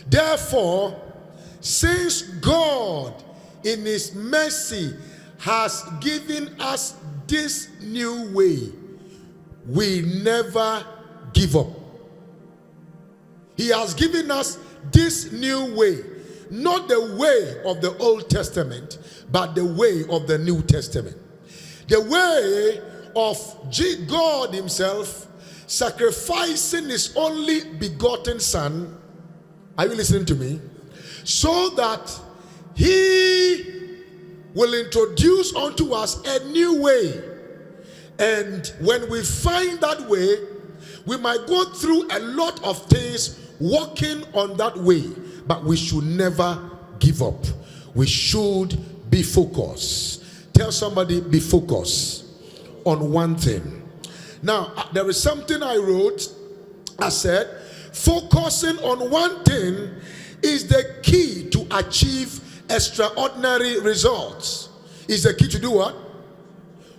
Therefore, since God in his mercy has given us this new way, we never give up. He has given us this new way, not the way of the Old Testament, but the way of the New Testament. The way of God himself sacrificing his only begotten Son. Are you listening to me? So that he will introduce unto us a new way. And when we find that way, we might go through a lot of things walking on that way, but we should never give up. We should be focused. Tell somebody, be focused on one thing. Now, there is something I wrote. I said, focusing on one thing is the key to achieve extraordinary results. Is the key to do what?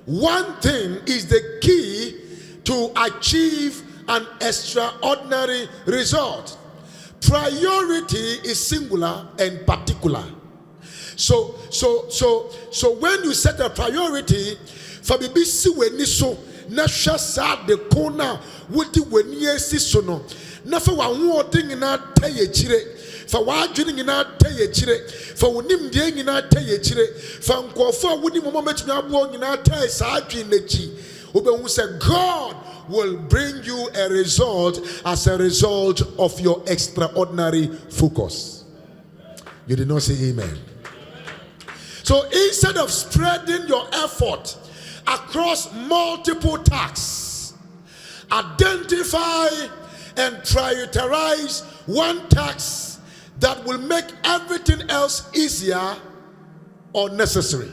One thing is the key to achieve an extraordinary result. Priority is singular and particular. So when you set a priority, for BBC when so na hwasa de kona wodi wani asiso no na fa wa hoodin na taye chire fa wa adwene nyina taye chire fa wonim de nyina taye chire fa nkofo a wodi momo metumi abo nyina taye sa adwene nachi obehu say God will bring you a result as a result of your extraordinary focus. You did not say amen. So instead of spreading your effort across multiple tasks, identify and prioritize one task that will make everything else easier or necessary.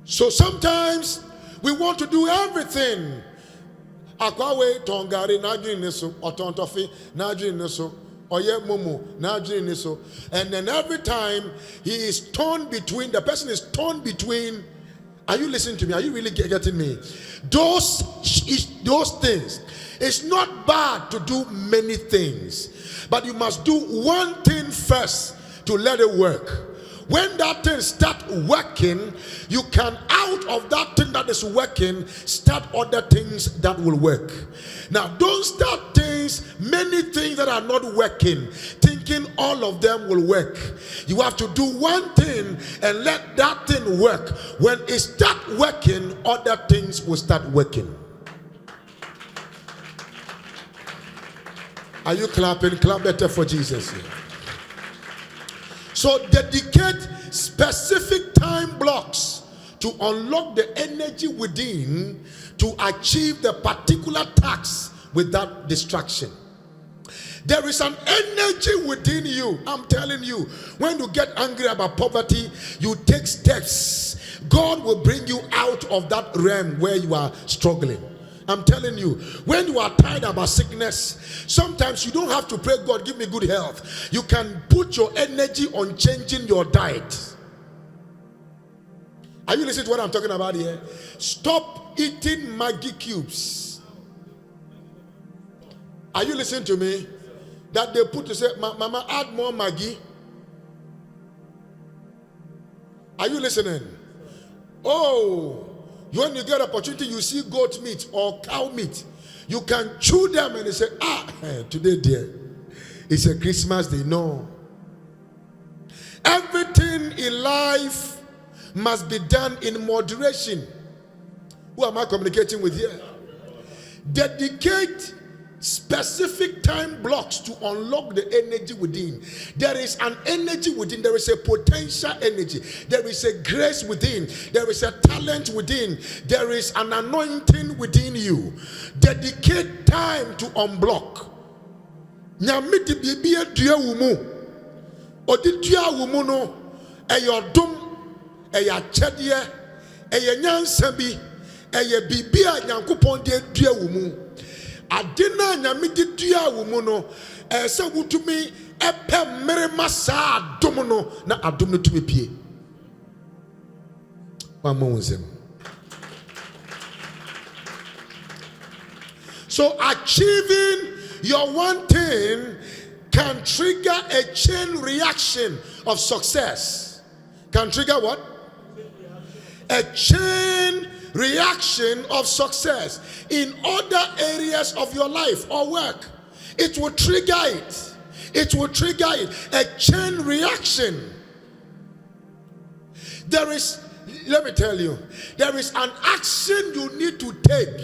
So sometimes we want to do everything. Akwawe tongari najin neso, otontofi najin neso, oye momo najin neso, and then every time he is torn between, the person is torn between. Are you listening to me? Are you really getting me? Those things. It's not bad to do many things, but you must do one thing first to let it work. When that thing starts working, you can, out of that thing that is working, start other things that will work. Now, don't start many things that are not working, thinking all of them will work. You have to do one thing and let that thing work. When it starts working, other things will start working. Are you clapping? Clap better for Jesus here. So dedicate specific time blocks to unlock the energy within to achieve the particular task without distraction. There is an energy within you. I'm telling you, when you get angry about poverty, you take steps. God will bring you out of that realm where you are struggling. I'm telling you, when you are tired about sickness, sometimes you don't have to pray, God, give me good health. You can put your energy on changing your diet. Are you listening to what I'm talking about here? Stop eating Maggi cubes. Are you listening to me? That they put to say, Mama, add more Maggi. Are you listening? Oh, when you get opportunity, you see goat meat or cow meat, you can chew them and they say, today, dear, it's a Christmas day. No. Everything in life must be done in moderation. Who am I communicating with here? Dedicate specific time blocks to unlock the energy within. There is an energy within. There is a potential energy. There is a grace within. There is a talent within. There is an anointing within you. Dedicate time to unblock. Nyamiti bibia dua wumu. Odi dua wumu no eyodum eya chedie eye nyansabi eye bibia Nyankopon de dua wumu. Adina nyamidi dua wumu no se wutumi epe mmerema sa adom no na adom no tumi pie wamonzem. So achieving your one thing can trigger a chain reaction of success. Can trigger what? A chain reaction of success in other areas of your life or work. It will trigger it. It will trigger it. A chain reaction. There is, let me tell you, there is an action you need to take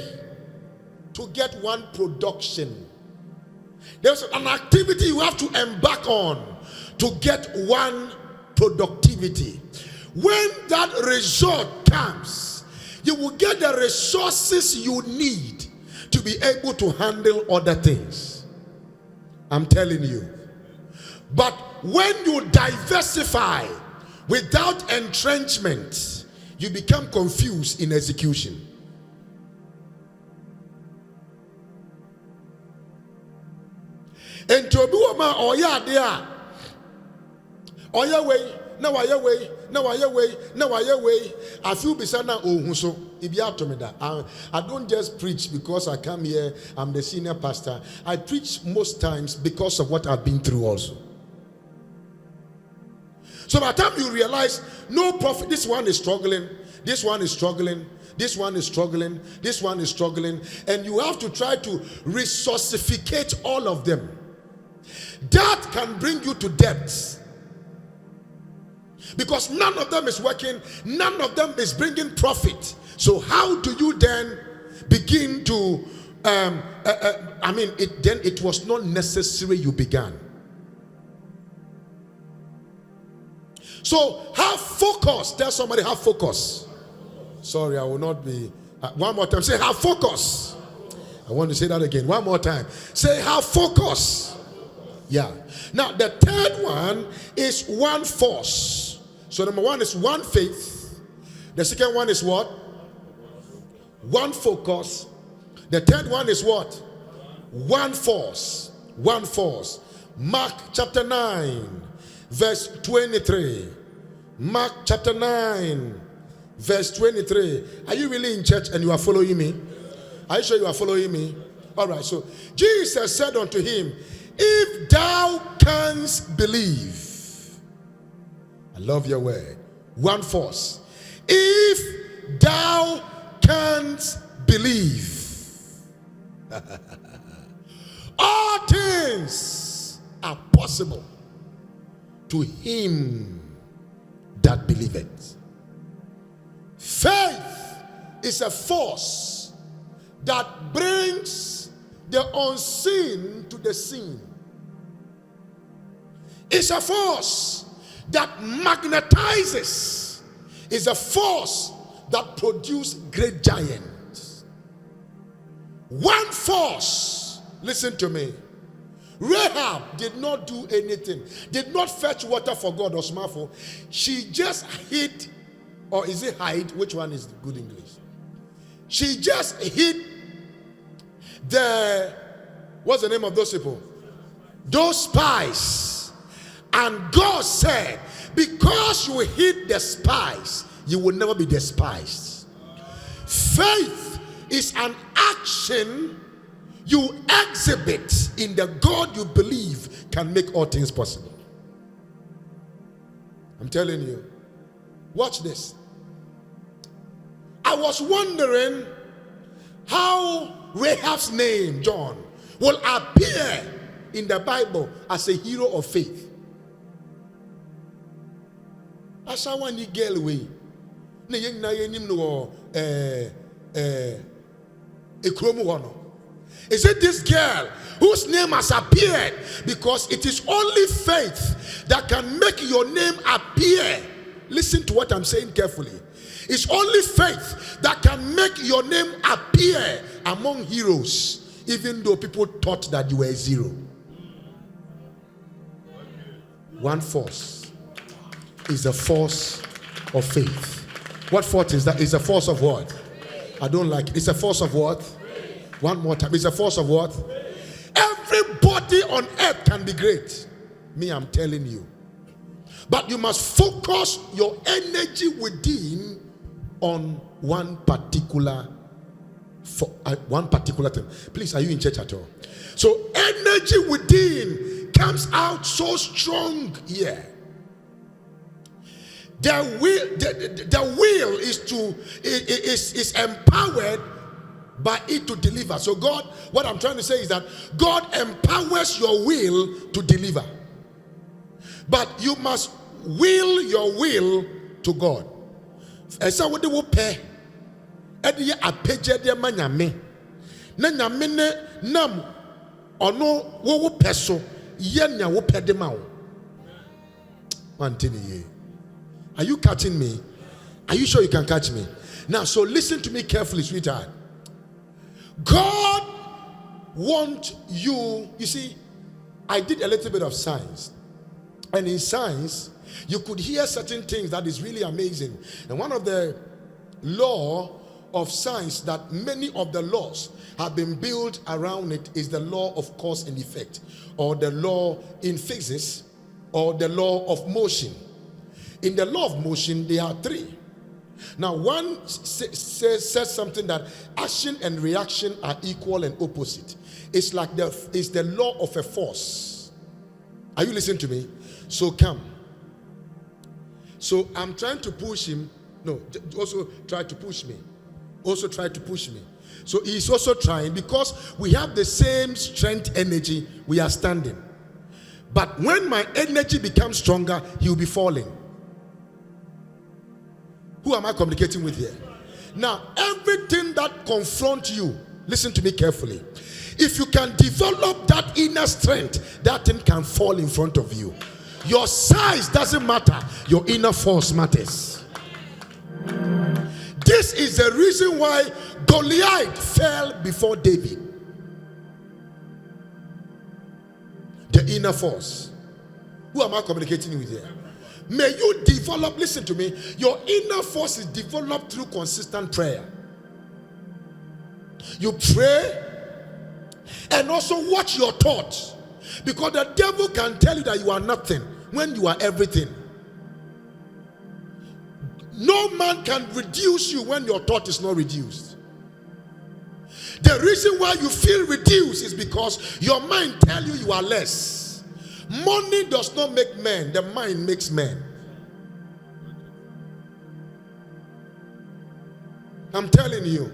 to get one production. There's an activity you have to embark on to get one productivity. When that result comes, you will get the resources you need to be able to handle other things. I'm telling you. But when you diversify without entrenchment, you become confused in execution. And to be a man, oh yeah, there. Oh yeah, way. Now I away. Now I away. Now I away. I feel beside now. Oh, so if you have to me that I don't just preach because I come here. I'm the senior pastor. I preach most times because of what I've been through also. So by the time you realize, no prophet, this one is struggling, this one is struggling, this one is struggling, this one is struggling, and you have to try to resuscitate all of them. That can bring you to depths. Because none of them is working, none of them is bringing profit. So how do you then begin to, then it was not necessary you began. So have focus. Tell somebody, have focus. Sorry, I will not be. One more time. Say, have focus. I want to say that again. One more time. Say, have focus. Yeah. Now, the third one is one force. So number one is one faith. The second one is what? One focus. The third one is what? One force. One force. Mark chapter 9. Verse 23. Mark chapter 9, verse 23. Are you really in church and you are following me? Are you sure you are following me? All right. So Jesus said unto him, if thou canst believe. I love your word. One force. If thou canst believe. All things are possible to him that believeth. Faith is a force that brings the unseen to the seen. It's a force that magnetizes. It's a force that produces great giants. One force, listen to me. Rahab did not do anything, did not fetch water for God or smartphone. She just hid, or is it hide? Which one is good English? She just hid what's the name of those people? Those spies. And God said, because you hid the spies, you will never be despised. Faith is an action you exhibit in the God you believe can make all things possible. I'm telling you. Watch this. I was wondering how Rahab's name, John, will appear in the Bible as a hero of faith. Asa wani girl we na yeng na yenim no ekromu hono. Is it this girl whose name has appeared? Because it is only faith that can make your name appear. Listen to what I'm saying carefully. It's only faith that can make your name appear among heroes, even though people thought that you were zero. One force is the force of faith. What force is that? It's a force of what? I don't like it. It's a force of what? One more time. It's a force of what? Everybody on earth can be great. Me, I'm telling you. But you must focus your energy within on one particular thing. Please, are you in church at all? So energy within comes out so strong here. The will is empowered by it to deliver. So God, what I'm trying to say is that God empowers your will to deliver. But you must will your will to God. Esa wo de wo pe e de apeje de manyame na nyame ne nam ono wo pe so ye nya wo pe de ma wo. Are you catching me? Are you sure you can catch me? Now, so listen to me carefully, sweetheart. God wants you. You see, I did a little bit of science. And in science, you could hear certain things that is really amazing. And one of the law of science that many of the laws have been built around it is the law of cause and effect, or the law in physics, or the law of motion. In the law of motion, there are three. Now, one says something that action and reaction are equal and opposite. It's like it's the law of a force. Are you listening to me? So come. So I'm trying to push him. No, also try to push me. Also try to push me. So he's also trying, because we have the same strength energy, we are standing. But when my energy becomes stronger, he will be falling. Who am I communicating with here? Now, everything that confronts you, listen to me carefully. If you can develop that inner strength, that thing can fall in front of you. Your size doesn't matter. Your inner force matters. This is the reason why Goliath fell before David. The inner force. Who am I communicating with here? May you develop, listen to me, your inner force is developed through consistent prayer. You pray and also watch your thoughts, because the devil can tell you that you are nothing when you are everything. No man can reduce you when your thought is not reduced. The reason why you feel reduced is because your mind tells you you are less. Money does not make men, the mind makes men. I'm telling you.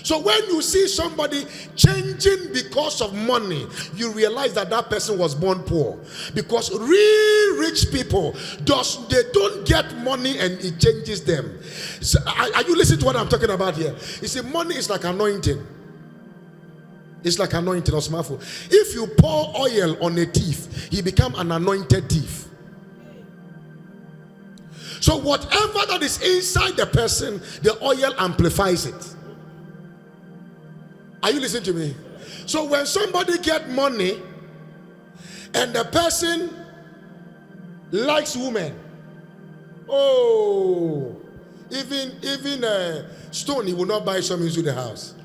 So when you see somebody changing because of money, you realize that that person was born poor. Because real rich people, they don't get money and it changes them. So, are you listening to what I'm talking about here? You see, money is like anointing. It's like anointing or smartphone. If you pour oil on a thief, he becomes an anointed thief. So whatever that is inside the person, the oil amplifies it. Are you listening to me? So when somebody get money and the person likes women, oh, even a stone he will not buy some into the house.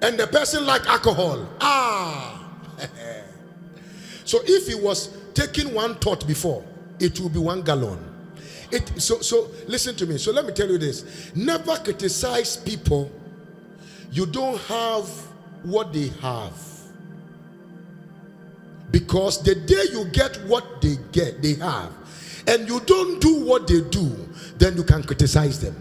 And the person like alcohol. So if he was taking one tot before, it will be 1 gallon. So listen to me. So let me tell you this. Never criticize people. You don't have what they have. Because the day you get what they have, and you don't do what they do, then you can criticize them.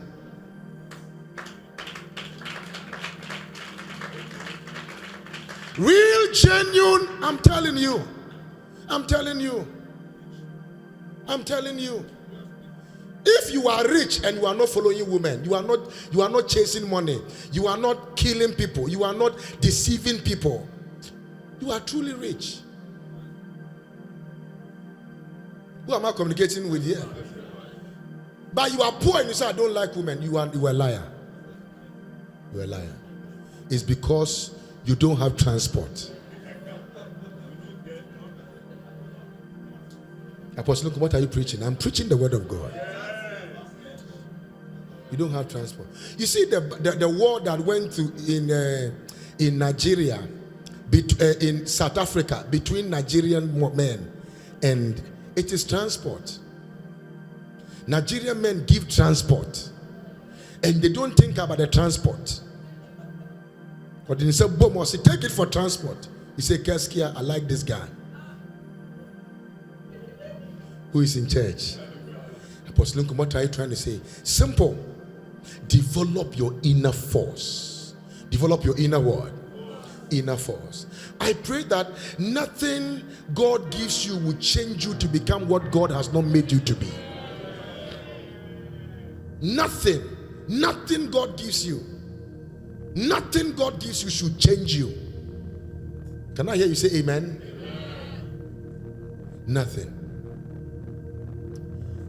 Real, genuine, I'm telling you. If you are rich and you are not following women, you are not chasing money, you are not killing people, you are not deceiving people, you are truly rich. Who am I communicating with here? But you are poor and you say, I don't like women. You are a liar. You are a liar. It's because you don't have transport. Apostle, what are you preaching? I'm preaching the word of God. You don't have transport. You see the war that went to in Nigeria, in South Africa, between Nigerian men, and it is transport. Nigerian men give transport, and they don't think about the transport. But they say, "Boom, take it for transport." You say, Keskia, I like this guy. Who is in church? Apostle Nkum, what are you trying to say? Simple. Develop your inner force. Develop your inner what? Inner force. I pray that nothing God gives you will change you to become what God has not made you to be. Nothing God gives you, nothing God gives you should change you. Can I hear you say amen? Nothing.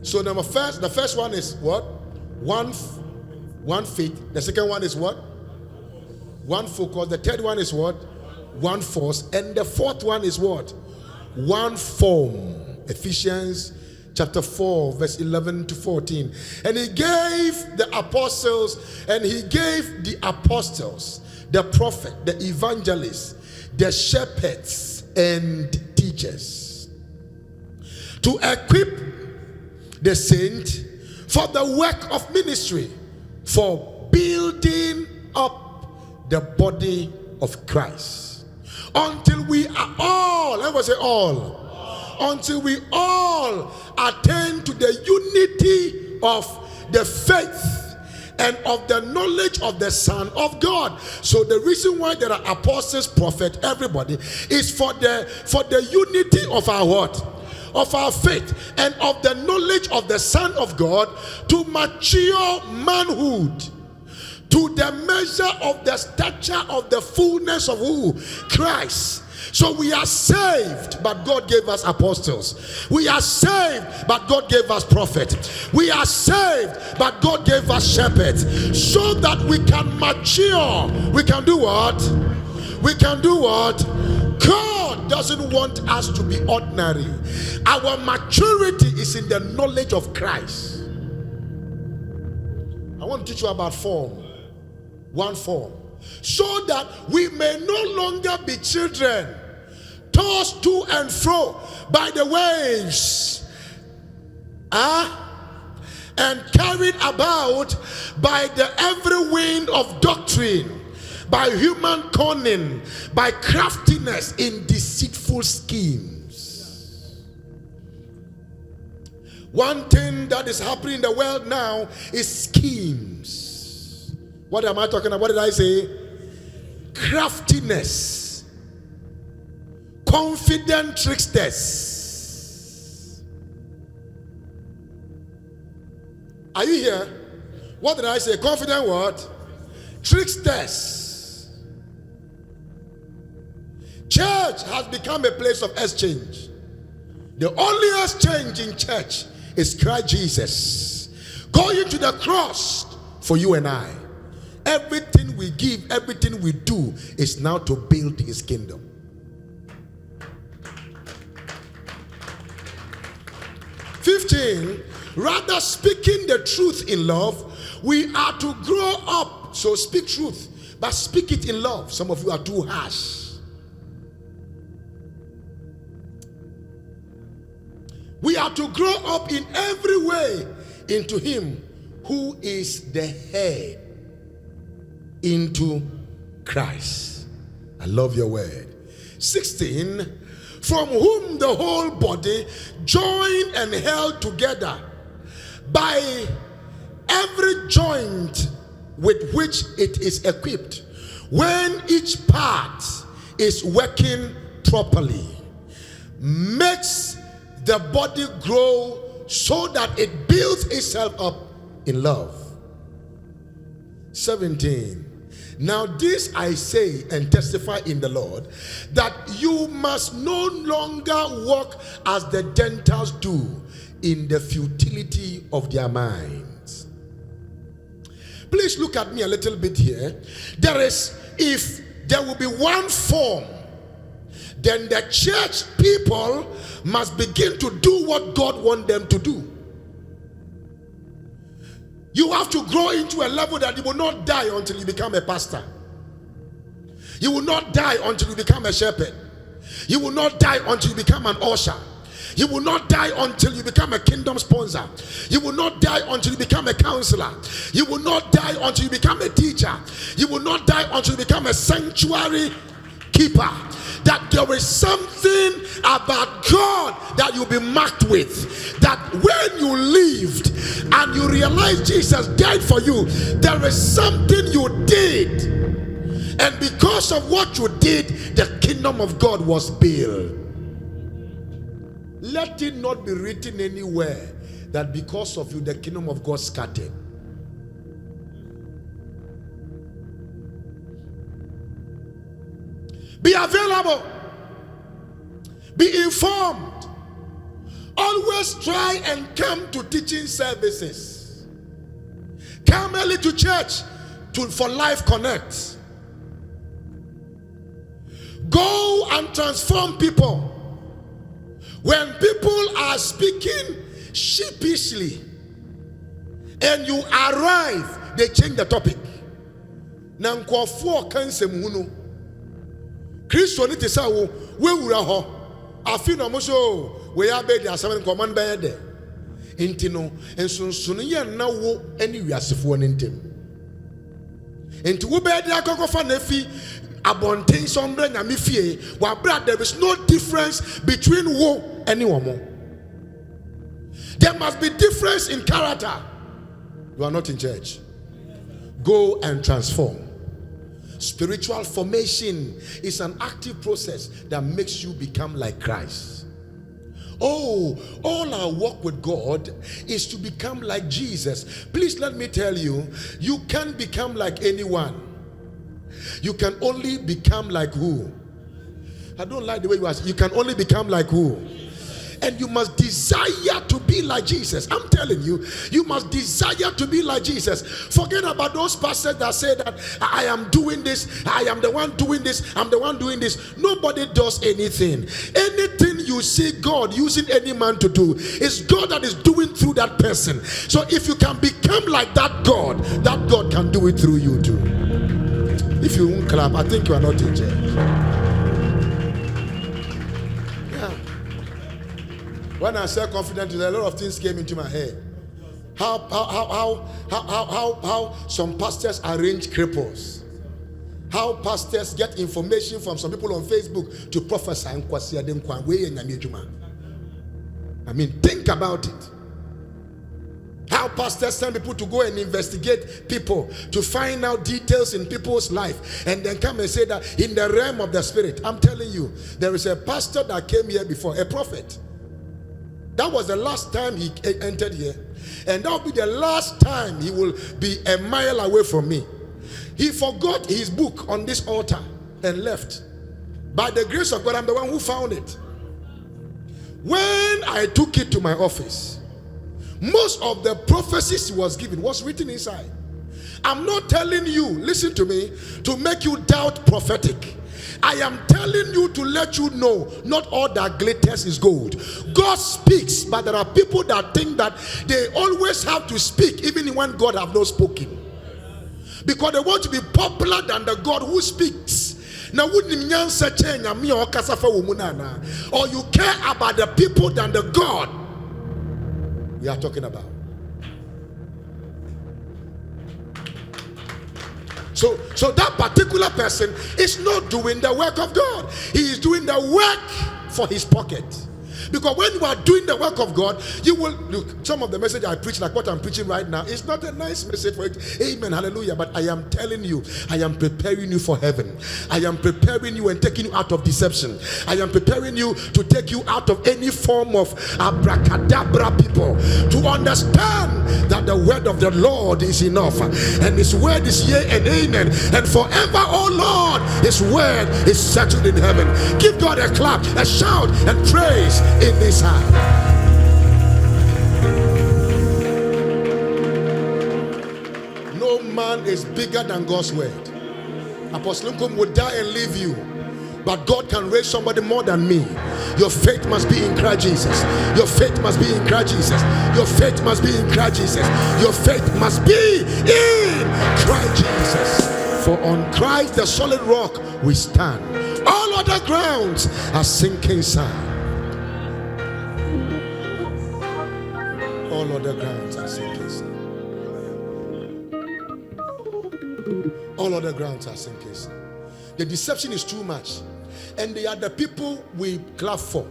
So the first one is what? One faith. The second one is what? One focus. The third one is what? One force. And the fourth one is what? One form. Ephesians chapter 4 verse 11 to 14. And he gave the apostles, the prophet, the evangelists, the shepherds and teachers, to equip the saint for the work of ministry, for building up the body of Christ, until we are all, everyone say all, until we all attain to the unity of the faith and of the knowledge of the Son of God. So the reason why there are apostles, prophets, everybody, is for the unity of our what? Of our faith and of the knowledge of the Son of God, to mature manhood, to the measure of the stature of the fullness of who? Christ. So we are saved, but God gave us apostles. We are saved, but God gave us prophets. We are saved, but God gave us shepherds, so that we can mature. We can do what? We can do what? God doesn't want us to be ordinary. Our maturity is in the knowledge of Christ. I want to teach you about form. One form. So that we may no longer be children, tossed to and fro by the waves, and carried about by the every wind of doctrine, by human cunning, by craftiness in deceitful schemes. One thing that is happening in the world now is schemes. What am I talking about? What did I say? Craftiness. Confident tricksters. Are you here? What did I say? Confident what? Tricksters. Church has become a place of exchange. The only exchange in church is Christ Jesus going to the cross for you and I. Everything we give, everything we do is now to build his kingdom. Rather, speaking the truth in love, we are to grow up. So speak truth, but speak it in love. Some of you are too harsh. We are to grow up in every way into him who is the head, into Christ. I love your word. 16, from whom the whole body, joined and held together by every joint with which it is equipped, when each part is working properly, makes the body grow so that it builds itself up in love. 17. Now this I say and testify in the Lord, that you must no longer walk as the Gentiles do, in the futility of their minds. Please look at me a little bit here. If there will be one form, then the church people must begin to do what God wants them to do. You have to grow into a level that you will not die until you become a pastor. You will not die until you become a shepherd. You will not die until you become an usher. You will not die until you become a kingdom sponsor. You will not die until you become a counselor. You will not die until you become a teacher. You will not die until you become a sanctuary keeper. that there is something about God that you'll be marked with. That when you lived and you realize Jesus died for you, there is something you did. And because of what you did, the kingdom of God was built. Let it not be written anywhere that because of you, the kingdom of God scattered. Be available. Be informed. Always try and come to teaching services. Come early to church for Life Connect. Go and transform people. When people are speaking sheepishly and you arrive, they change the topic. Nankofo kansem hunu. Kristo ni te sa wo wewura ho. Afi no mo so we ya be dia 7 command be de. Enti no ensonsono ye na wo ani wiasefo ne ntem. Enti wo be dia kokofa na fi abonten sombre nyame fie wa bra. There is no difference between wo and woman. There must be difference in character. You are not in church. Go and transform. Spiritual formation is an active process that makes you become like Christ. Oh, all our work with God is to become like Jesus. Please let me tell you, you can't become like anyone. You can only become like who? I don't like the way you ask. You can only become like who? And you must desire to be like Jesus. I'm telling you, you must desire to be like Jesus. Forget about those pastors that say that I am doing this, I am the one doing this, I'm the one doing this. Nobody does anything. Anything you see God using any man to do, is God that is doing through that person. So if you can become like that God can do it through you too. If you won't clap, I think you are not in church. When I said confident, a lot of things came into my head. How some pastors arrange cripples. How pastors get information from some people on Facebook to prophesy. I mean, think about it. How pastors send people to go and investigate people to find out details in people's life and then come and say that in the realm of the spirit. I'm telling you, there is a pastor that came here before, a prophet. That was the last time he entered here. And that will be the last time he will be a mile away from me. He forgot his book on this altar and left. By the grace of God, I'm the one who found it. When I took it to my office, most of the prophecies he was given was written inside. I'm not telling you, listen to me, to make you doubt prophetic. I am telling you to let you know, not all that glitters is gold. God speaks, but there are people that think that they always have to speak even when God have not spoken. Because they want to be popular than the God who speaks. Now, or you care about the people than the God we are talking about. So that particular person is not doing the work of God. He is doing the work for his pocket. Because when you are doing the work of God, you will look. Some of the message I preach, like what I'm preaching right now, is not a nice message for it. Amen, hallelujah. But I am telling you, I am preparing you for heaven. I am preparing you and taking you out of deception. I am preparing you to take you out of any form of abracadabra people, to understand that the word of the Lord is enough, and his word is yea and amen, and forever, oh Lord, his word is settled in heaven. Give God a clap, a shout, and praise in this house. No man is bigger than God's word. Apostle Nkum would die and leave you, but God can raise somebody more than me. Your faith must be in Christ Jesus. Your faith must be in Christ Jesus. Your faith must be in Christ Jesus. Your faith must be in Christ Jesus. For on Christ the solid rock we stand. All other grounds are sinking sand. All other grounds are sinking sand. All other grounds are sinking sand. The deception is too much. And they are the people we clap for.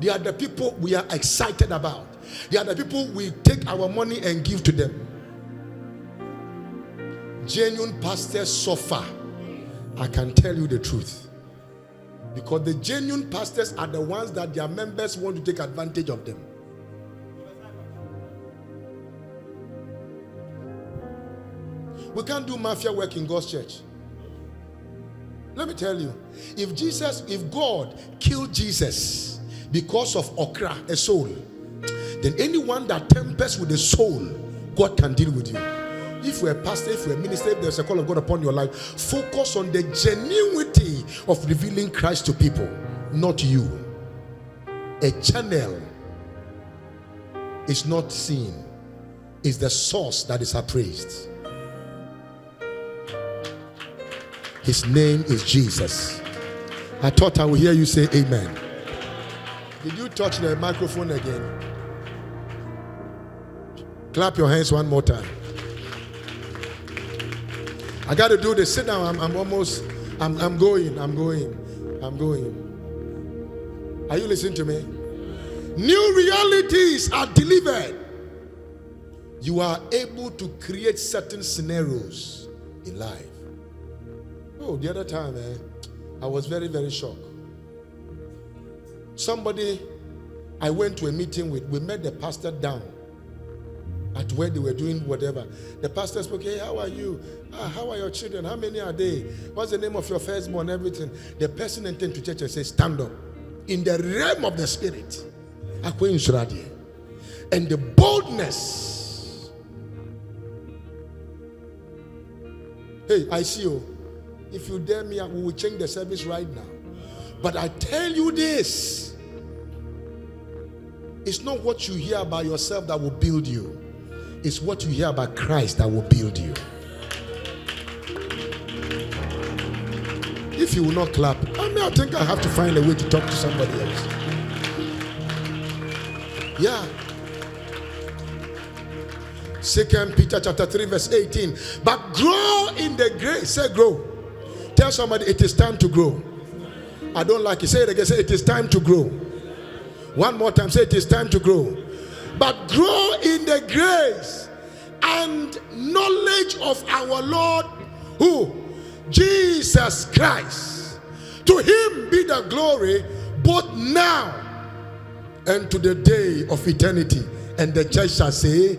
They are the people we are excited about. They are the people we take our money and give to them. Genuine pastors suffer. I can tell you the truth. Because the genuine pastors are the ones that their members want to take advantage of them. We can't do mafia work in God's church. Let me tell you, if God killed Jesus because of okra, a soul, then anyone that tempers with the soul, God can deal with you. If you're a pastor, if you're a minister, if there's a call of God upon your life, focus on the genuinity of revealing Christ to people, not you. A channel is not seen, it's the source that is appraised. His name is Jesus. I thought I would hear you say amen. Did you touch the microphone again? Clap your hands one more time. I got to do this. Sit down. I'm going. Are you listening to me? New realities are delivered. You are able to create certain scenarios in life. Oh, the other time, I was very, very shocked. Somebody I went to a meeting with, we met the pastor down at where they were doing whatever. The pastor spoke, hey, how are you? How are your children? How many are they? What's the name of your firstborn? Everything. The person entered to church and said, stand up. In the realm of the spirit. And the boldness. Hey, I see you. If you dare me, we will change the service right now. But I tell you this. It's not what you hear about yourself that will build you. It's what you hear about Christ that will build you. If you will not clap, I think I have to find a way to talk to somebody else. Yeah. 2 Peter chapter 3 verse 18. But grow in the grace. Say grow. Tell somebody it is time to grow. I don't like it. Say it again. Say it is time to grow. One more time. Say it is time to grow. But grow in the grace and knowledge of our Lord, who? Jesus Christ. To him be the glory both now and to the day of eternity. And the church shall say,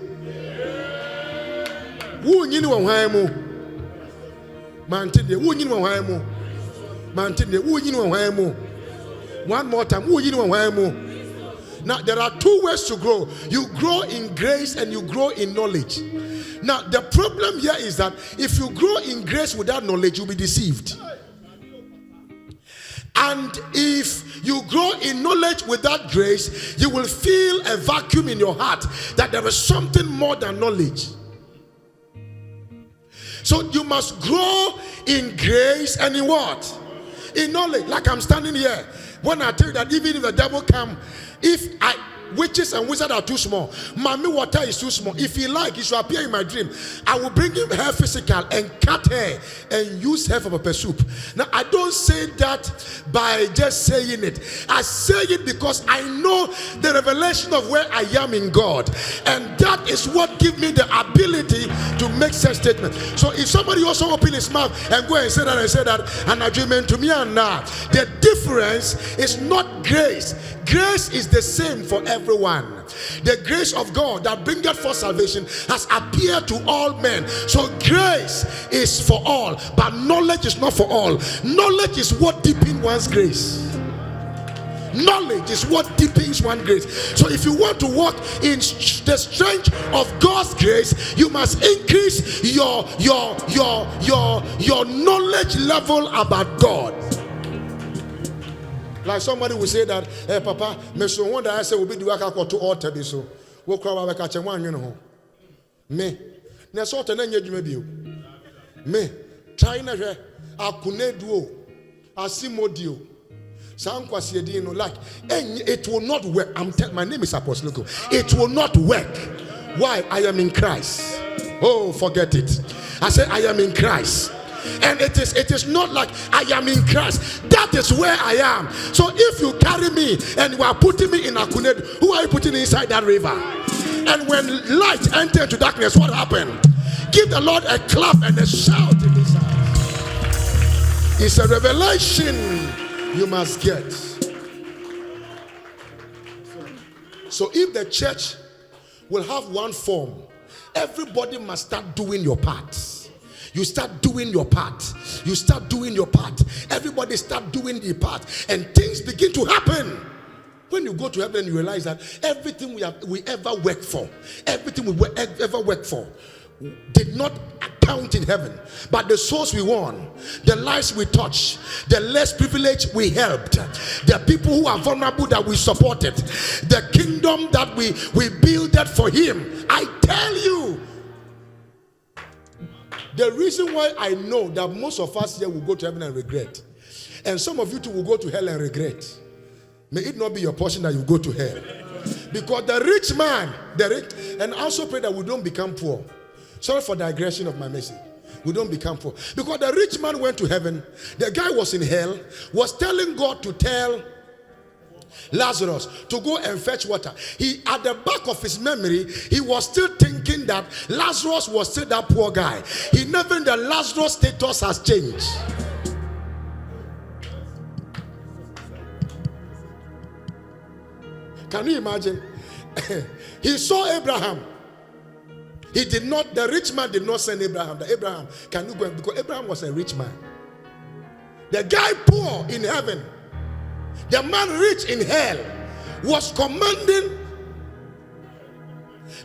one more time. Now, there are two ways to grow. You grow in grace and you grow in knowledge. Now, the problem here is that if you grow in grace without knowledge, you'll be deceived. And if you grow in knowledge without grace, you will feel a vacuum in your heart that there is something more than knowledge. So you must grow in grace and in what? In knowledge. Like I'm standing here. When I tell you that even if the devil come, witches and wizards are too small, mommy water is too small, if he like, he should appear in my dream. I will bring him her physical and cut her and use her for pepper soup. Now I don't say that by just saying it. I say it because I know the revelation of where I am in God, and that is what gives me the ability to make such statements. So if somebody also open his mouth and go and say that and agreement to me and now, the difference is not grace. Grace is the same for everyone. The grace of God that bringeth forth salvation has appeared to all men. So grace is for all, but knowledge is not for all. Knowledge is what deepens one's grace. Knowledge is what deepens one's grace. So if you want to walk in the strength of God's grace, you must increase your knowledge level about God. Like somebody will say that, hey, Papa, me so wonder I say will be the work to altar be so. Wo kwa wa ka che wan you know. Me. Na so altar na nya dwuma bio. Me. Try na hwe akuneduo. Asimodio. Sankwasi edin no like it will not work. My name is Apostle Nkum. It will not work. Why? I am in Christ. Oh, forget it. I said I am in Christ. And it is not like I am in Christ. That is where I am. So if you carry me and you are putting me in Akuned, who are you putting inside that river? And when light enters into darkness, what happened? Give the Lord a clap and a shout in this house. It's a revelation you must get. So if the church will have one form, everybody must start doing your part. You start doing your part. You start doing your part. Everybody start doing their part. And things begin to happen. When you go to heaven, you realize that everything we ever work for, everything we ever work for, did not account in heaven. But the souls we won, the lives we touched, the less privileged we helped, the people who are vulnerable that we supported, the kingdom that we builded for him. I tell you, the reason why I know that most of us here will go to heaven and regret, and some of you too will go to hell and regret. May it not be your portion that you go to hell. Because the rich man, and I also pray that we don't become poor. Sorry for digression of my message. We don't become poor. Because the rich man went to heaven. The guy was in hell, was telling God to tell Lazarus to go and fetch water. He, at the back of his memory, he was still thinking that Lazarus was still that poor guy. He never knew that Lazarus' status has changed. Can you imagine? He saw Abraham. He did not, the rich man did not send Abraham. The Abraham, can you go? Because Abraham was a rich man. The guy poor in heaven, the man rich in hell, was commanding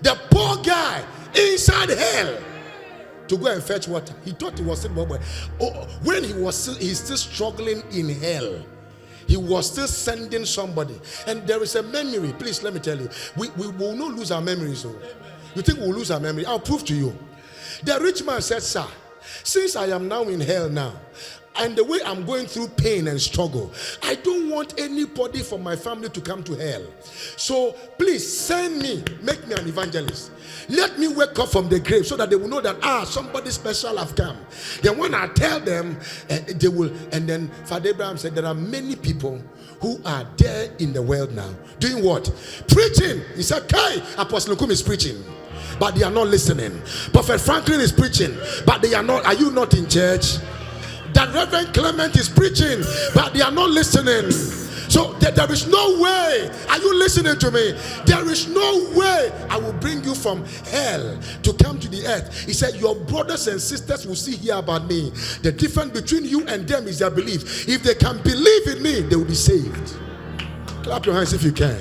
the poor guy inside hell to go and fetch water. He thought he was still boy. When he's still struggling in hell, he was still sending somebody. And there is a memory. Please let me tell you, we will not lose our memories. So. You think we'll lose our memory? I'll prove to you. The rich man said, sir, since I am now in hell now, and the way I'm going through pain and struggle, I don't want anybody from my family to come to hell. So please send me, make me an evangelist. Let me wake up from the grave so that they will know that somebody special have come. Then when I tell them, they will. And then Father Abraham said, there are many people who are there in the world now doing what? Preaching. He said, "Kai, Apostle Nkum is preaching, but they are not listening. Prophet Franklin is preaching, but they are not. Are you not in church? That Reverend Clement is preaching, but they are not listening. So there is no way. Are you listening to me? There is no way I will bring you from hell to come to the earth." He said, your brothers and sisters will see here about me. The difference between you and them is their belief. If they can believe in me, they will be saved. Clap your hands if you can.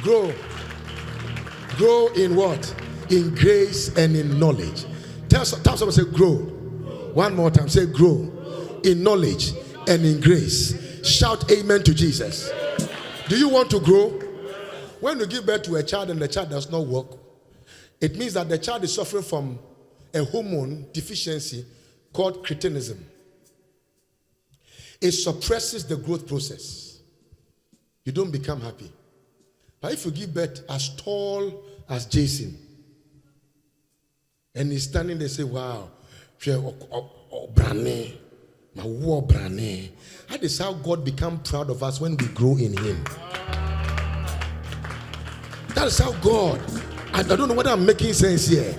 Grow in what? In grace and in knowledge. Tell someone, say grow. One more time, say grow in knowledge and in grace. Shout amen to Jesus. Do you want to grow? When you give birth to a child and the child does not work, it means that the child is suffering from a hormone deficiency called cretinism. It suppresses the growth process. You don't become happy. But if you give birth as tall as Jason, and he's standing there, say, wow, brane, my war brane. That is how God becomes proud of us when we grow in him. That is how God, I don't know whether I'm making sense here.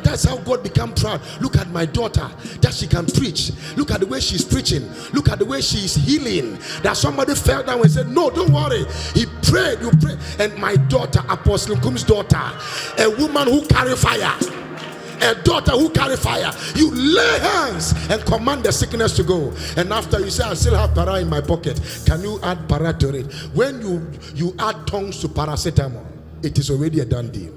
That's how God becomes proud. Look at my daughter, that she can preach. Look at the way she's preaching. Look at the way she's healing. That somebody fell down and said, no, don't worry. He prayed, you pray. And my daughter, Apostle Nkum's daughter, a woman who carry fire. A daughter who carry fire. You lay hands and command the sickness to go. And after you say, I still have para in my pocket. Can you add para to it? When you add tongues to paracetamol, it is already a done deal.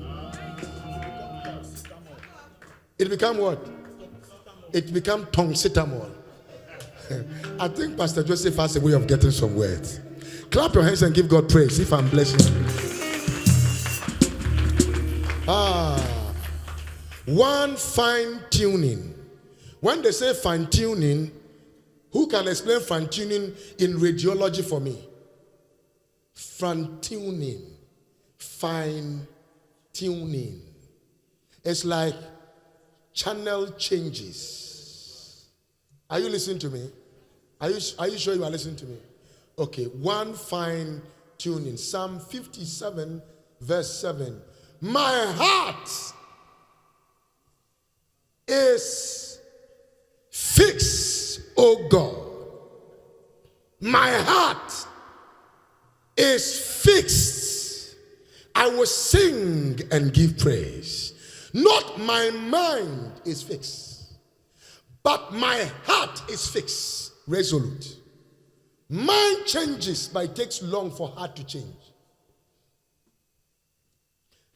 It become what? It become tonguesetamol. I think Pastor Joseph has a way of getting some words. Clap your hands and give God praise if I'm blessing you. One fine tuning. When they say fine tuning, who can explain fine tuning in radiology for me? Fine tuning. It's like channel changes. Are you listening to me? Are you sure you are listening to me? Okay, one fine tuning. Psalm 57, verse 7. My heart is fixed, O God. My heart is fixed. I will sing and give praise. Not my mind is fixed, but my heart is fixed, resolute. Mind changes, but it takes long for heart to change.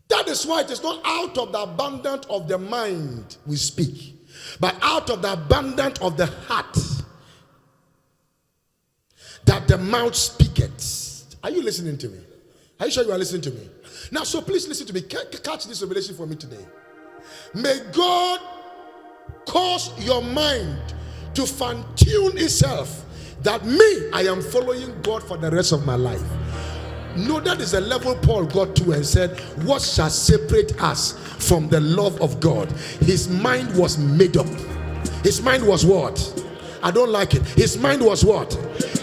That is why it is not out of the abundance of the mind we speak, but out of the abundance of the heart that the mouth speaketh. Are you listening to me? Are you sure you are listening to me? Now, so please listen to me. Catch this revelation for me today. May God cause your mind to fine-tune itself that me, I am following God for the rest of my life. No, that is the level Paul got to and said, what shall separate us from the love of God? His mind was made up. His mind was what? I don't like it. His mind was what?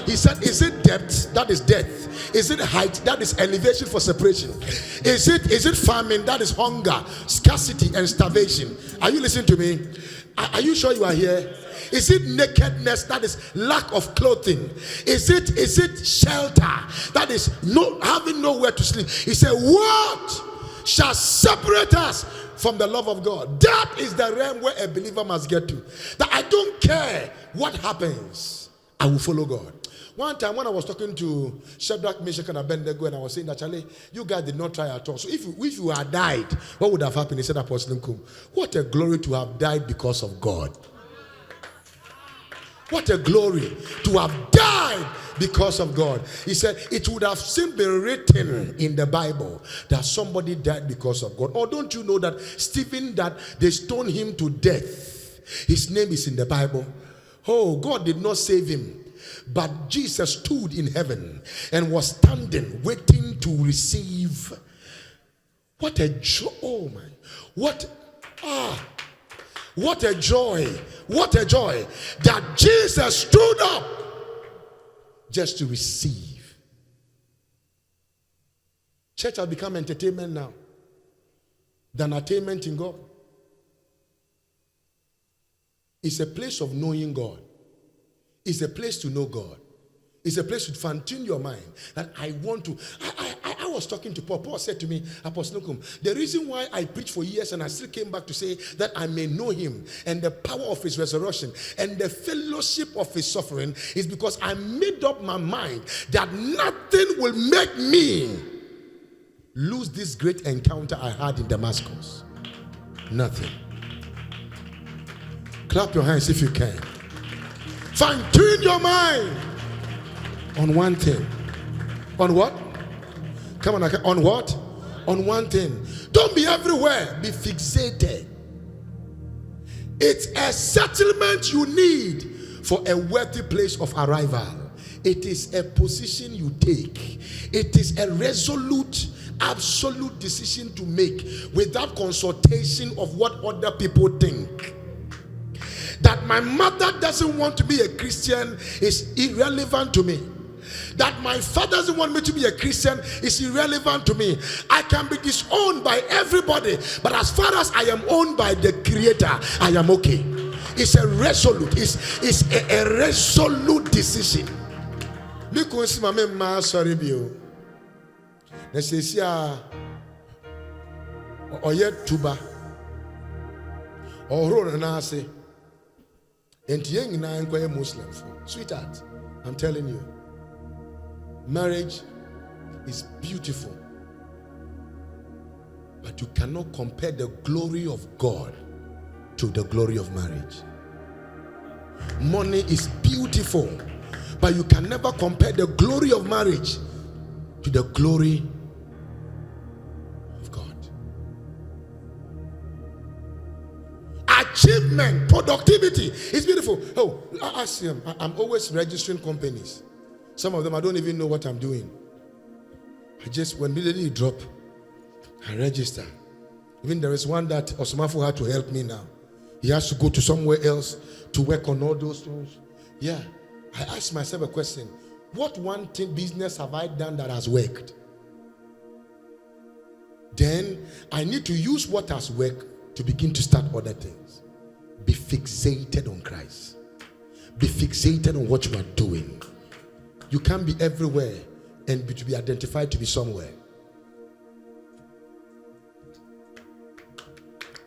He said, is it depth? That is death. Is it height? That is elevation for separation. Is it famine? That is hunger, scarcity, and starvation. Are you listening to me? Are you sure you are here? Is it nakedness? That is lack of clothing. Is it shelter? That is having nowhere to sleep. He said, what shall separate us from the love of God? That is the realm where a believer must get to. That I don't care what happens, I will follow God. One time when I was talking to Shadrach, Meshach, and Abednego, and I was saying that, Charlie, you guys did not try at all. So if you had died, what would have happened? He said, Apostle Nkum, what a glory to have died because of God. What a glory to have died because of God. He said, it would have simply been written in the Bible that somebody died because of God. Or don't you know that Stephen, that they stoned him to death, his name is in the Bible? Oh, God did not save him. But Jesus stood in heaven and was standing, waiting to receive. What a joy. Oh my. What a joy. What a joy that Jesus stood up just to receive. Church has become entertainment now than attainment in God. It's a place of knowing God. It's a place to know God. It's a place to fine-tune your mind. That I want to. I was talking to Paul. Paul said to me, Apostle Nkum, the reason why I preached for years and I still came back to say that I may know him and the power of his resurrection and the fellowship of his suffering is because I made up my mind that nothing will make me lose this great encounter I had in Damascus. Nothing. Clap your hands if you can. Fine-tune your mind on one thing. On what? Come on, on what? On one thing. Don't be everywhere. Be fixated. It's a settlement you need for a worthy place of arrival. It is a position you take. It is a resolute, absolute decision to make without consultation of what other people think. That my mother doesn't want to be a Christian is irrelevant to me. That my father doesn't want me to be a Christian is irrelevant to me. I can be disowned by everybody, but as far as I am owned by the Creator, I am okay. It's a resolute, it's a resolute decision. Because my mama sorry bio. Let's say or yet tuba or run and I say. And young and I am Muslim. Sweetheart, I'm telling you, marriage is beautiful, but you cannot compare the glory of God to the glory of marriage. Money is beautiful, but you can never compare the glory of marriage to the glory of God. Achievement, productivity is beautiful. Oh, I see them. I'm always registering companies. Some of them I don't even know what I'm doing. I just, when immediately drop, I register. Even there is one that Osmafo had to help me now. He has to go to somewhere else to work on all those things. Yeah. I asked myself a question. What one thing business have I done that has worked? Then I need to use what has worked to begin to start other things. Be fixated on Christ. Be fixated on what you are doing. You can't be everywhere and to be identified to be somewhere.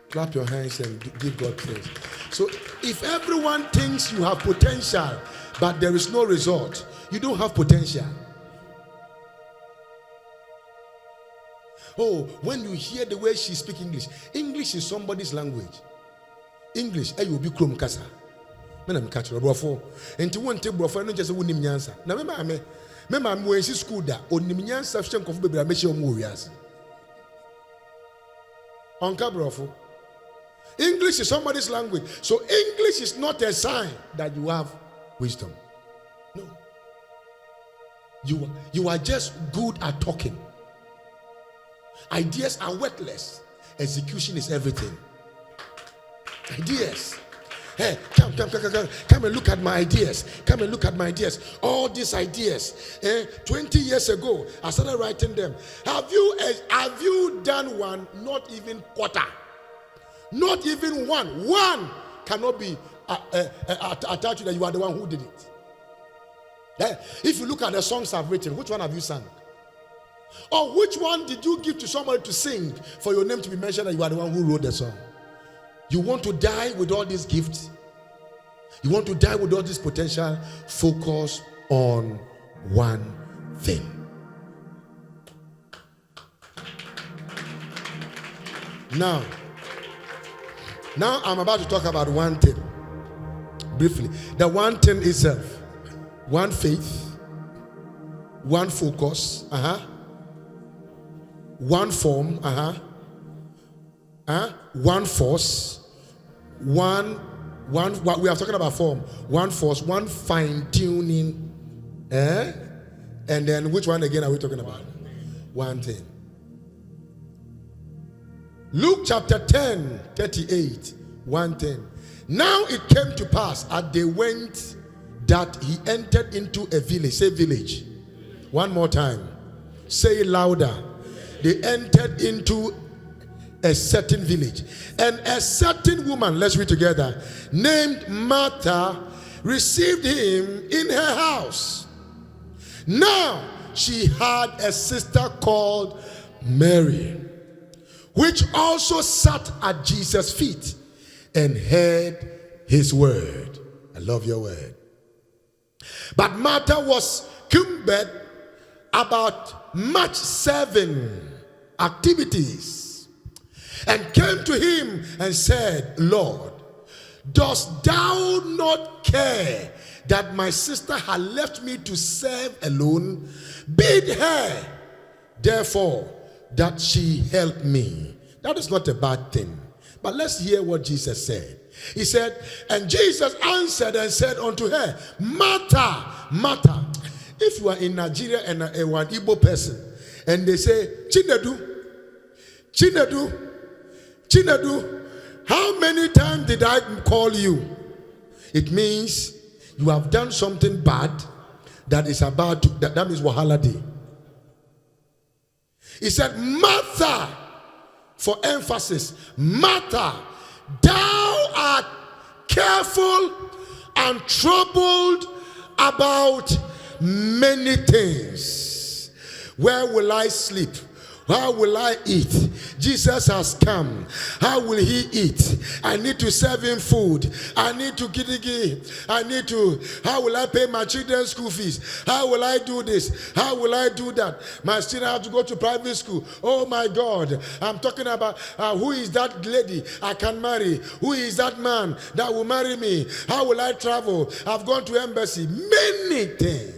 Clap your hands and give God praise. So if everyone thinks you have potential, but there is no result, you don't have potential. Oh, when you hear the way she speaks English, English is somebody's language. English, you be krom kasa. I'm catching a brofo. And to one table for no just a winning answer. Now, remember, I'm going to school that on the Nyansa Shank of Baby, I make your warriors. On Cabrofo. English is somebody's language. So English is not a sign that you have wisdom. No. You are just good at talking. Ideas are worthless. Execution is everything. Ideas. Hey, come and look at my ideas. Come and look at my ideas. All these ideas. 20 years ago, I started writing them. Have you done one? Not even quarter. Not even one. One cannot be attached to that you are the one who did it. If you look at the songs I've written, which one have you sung? Or which one did you give to somebody to sing for your name to be mentioned that you are the one who wrote the song? You want to die with all these gifts? You want to die with all this potential? Focus on one thing. Now I'm about to talk about one thing. Briefly. The one thing itself. One faith. One focus. One form. One force. One we are talking about form. One force. One fine-tuning. And then which one again are we talking about? One thing. Luke chapter 10, 38, 110. Now it came to pass as they went that he entered into a village. Say village. One more time. Say it louder. They entered into a certain village. And a certain woman, let's read together, named Martha, received him in her house. Now she had a sister called Mary, which also sat at Jesus' feet and heard his word. I love your word. But Martha was cumbered about much serving activities and came to him and said, Lord, dost thou not care that my sister had left me to serve alone? Bid her, therefore, that she help me. That is not a bad thing. But let's hear what Jesus said. He said, and Jesus answered and said unto her, Martha, Martha. If you are in Nigeria and an Igbo person, and they say, Chinedu, Chinedu, Chinedu, how many times did I call you? It means you have done something bad that is about to, that means Wahala Day. He said, Martha, for emphasis, Martha, thou art careful and troubled about many things. Where will I sleep? How will I eat? Jesus has come. How will he eat? I need to serve him food. I need to how will I pay my children's school fees? How will I do this? How will I do that? My children have to go to private school. Oh my God. I'm talking about who is that lady I can marry? Who is that man that will marry me? How will I travel? I've gone to embassy. Many things.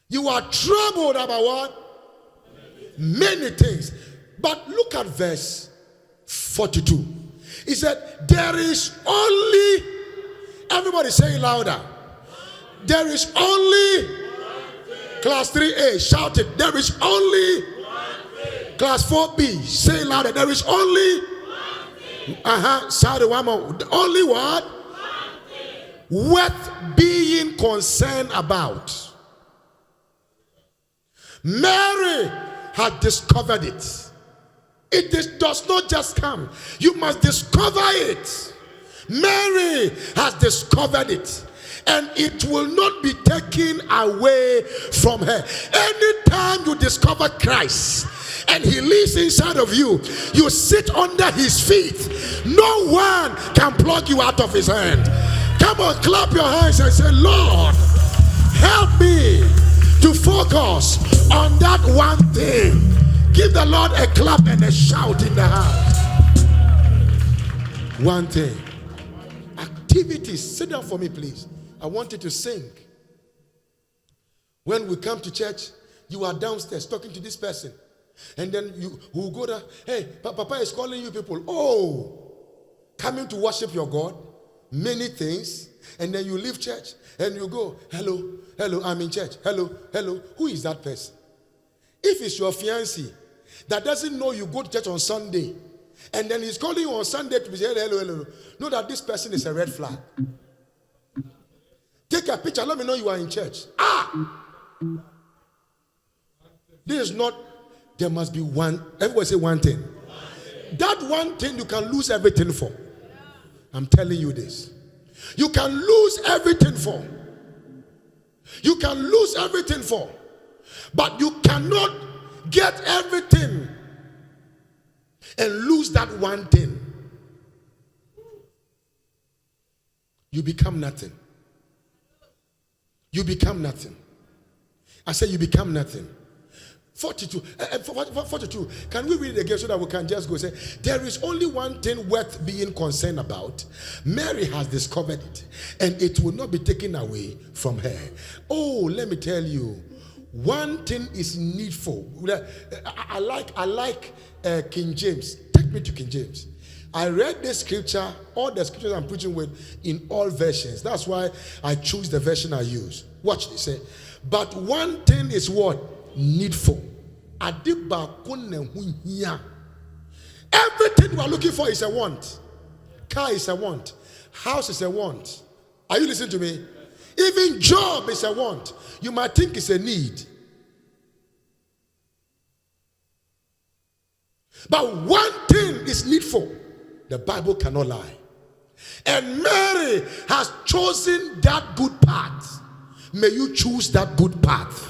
You are troubled about what? Many things. But look at verse 42. He said, there is only, everybody say it louder. There is only, class 3A, shout it. There is only, class 4B, say it louder. There is only, Sorry, one more. Only what? Worth being concerned about. Mary had discovered it. It does not just come. You must discover it. Mary has discovered it. And it will not be taken away from her. Anytime you discover Christ and he lives inside of you, you sit under his feet. No one can pluck you out of his hand. Come on, clap your hands and say, Lord, help me to focus on that one thing. Give the Lord a clap and a shout in the house. One thing. Activities. Sit down for me, please. I want you to sing. When we come to church, you are downstairs talking to this person. And then you will go there. Hey, Papa is calling you people. Oh, coming to worship your God. Many things. And then you leave church and you go, hello, I'm in church. Hello. Who is that person? If it's your fiancé that doesn't know you go to church on Sunday, and then he's calling you on Sunday to say hello, know that this person is a red flag. Take a picture, let me know you are in church. This is not, there must be one, everybody say one thing. That one thing you can lose everything for. I'm telling you this. You can lose everything for. You can lose everything for. But you cannot get everything and lose that one thing. You become nothing. You become nothing. I say you become nothing. 42. Can we read it again so that we can just go say, there is only one thing worth being concerned about. Mary has discovered it, and it will not be taken away from her. Oh, let me tell you, one thing is needful. I like King James. Take me to King James. I read this scripture, all the scriptures I'm preaching with, in all versions. That's why I choose the version I use. Watch this. Say, but one thing is what? Needful. Everything we are looking for is a want. Car is a want. House is a want. Are you listening to me? Even job is a want. You might think it's a need. But one thing is needful. The Bible cannot lie. And Mary has chosen that good path. May you choose that good path.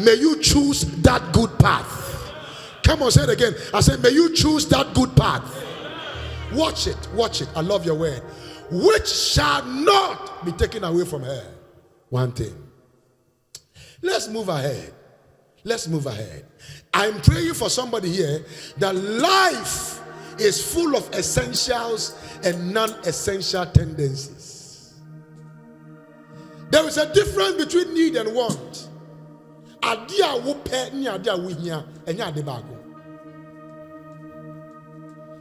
May you choose that good path. Come on, say it again. I said, may you choose that good path. Watch it, watch it. I love your word. Which shall not be taken away from her. One thing. Let's move ahead. Let's move ahead. I'm praying for somebody here that life is full of essentials and non-essential tendencies. There is a difference between need and want. Adia wo pe ni adia wo hia enya ade baako.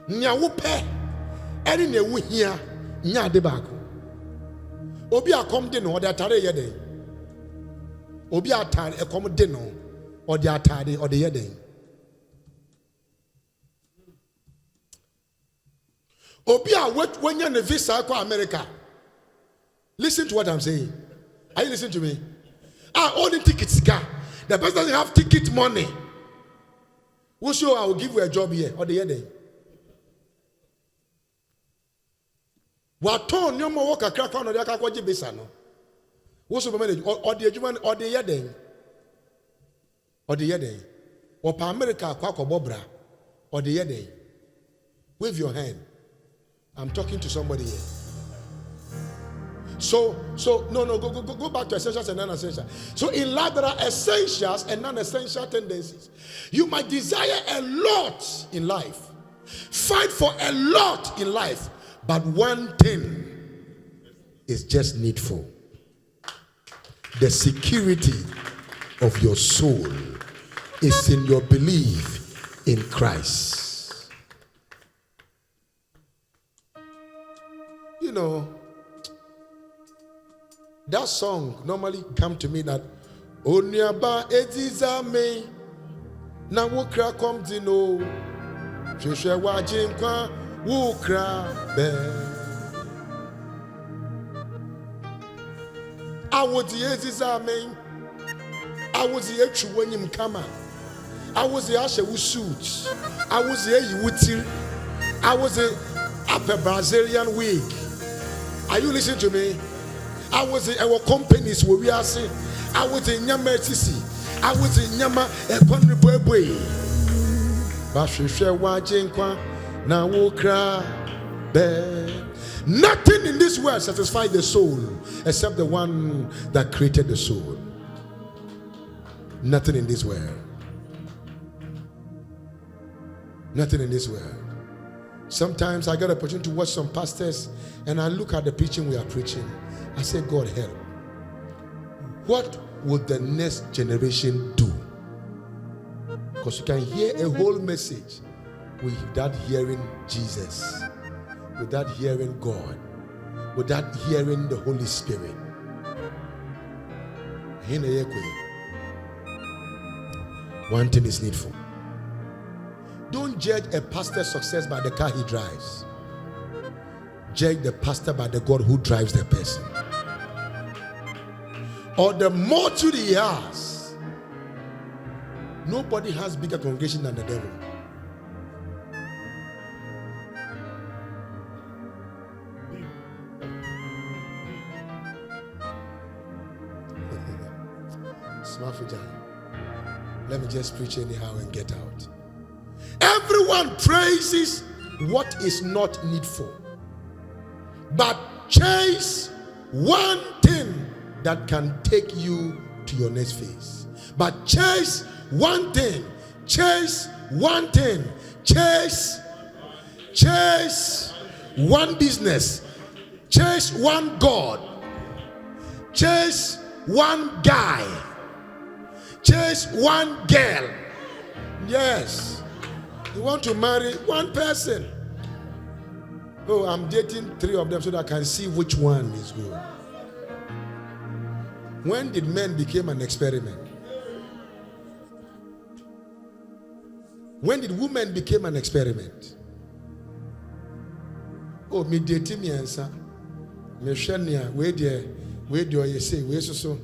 Nya wo pe eni na wo hia nya ade baako. Obi akom de no ode atare ye den. Obi atare ekom de no ode atare ode ye den. Obi a wanya ne visa kwa America. Listen to what I'm saying. Are you listening to me? All the tickets car. The person doesn't have ticket money. We'll show I will give you a job here or the other. What tone no more work a crack on the Akaji Bisano? What's the manage or the Juman or the other? Or the other? Or Pa America Quack or Bobra or the other? Wave your hand. I'm talking to somebody here. So go back to essentials and non-essentials. So in life there are essentials and non-essential tendencies. You might desire a lot in life, fight for a lot in life, but one thing is just needful. The security of your soul is in your belief in Christ. You know, that song normally come to me that Onyaba Ediza me na wokra come to know Sheshe wa jinkwa Who cry I was the Ezis Amen. I was the actual when you come. I was the Asha with suits. I was the Wutil. I was the upper Brazilian wig. Are you listening to me? I was in our companies where we are saying, I was in Yama Tisi. I was in Yama a Pondreboy. Bashisha Wajinkwa, now will cry. Nothing in this world satisfies the soul except the one that created the soul. Nothing in this world. Nothing in this world. Sometimes I get an opportunity to watch some pastors and I look at the preaching we are preaching. I say, God help. What would the next generation do? Because you can hear a whole message without hearing Jesus, without hearing God, without hearing the Holy Spirit. One thing is needful. Don't judge a pastor's success by the car he drives. Judge the pastor by the God who drives the person. Or the multitude he has. Nobody has bigger congregation than the devil. Let me just preach anyhow and get out. Everyone praises what is not needful, but chase one thing that can take you to your next phase. But chase one thing, chase one thing, chase one business, chase one God, chase one guy, chase one girl. Yes. You want to marry one person. Oh, I'm dating 3 of them so that I can see which one is good. When did men become an experiment? When did women become an experiment? Oh, me dating me answer. Me shania, where do you say, where so?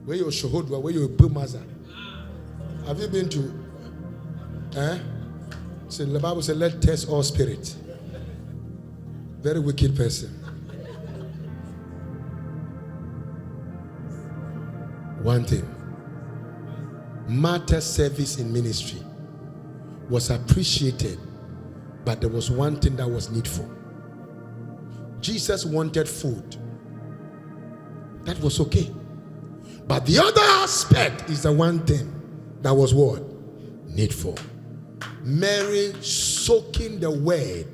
Where you shohodwa, where you bumaza? Have you been to? So the Bible said, let test all spirit. Very wicked person. One thing. Martha's service in ministry was appreciated, but there was one thing that was needful. Jesus wanted food. That was okay. But the other aspect is the one thing that was what? Needful. Mary soaking the word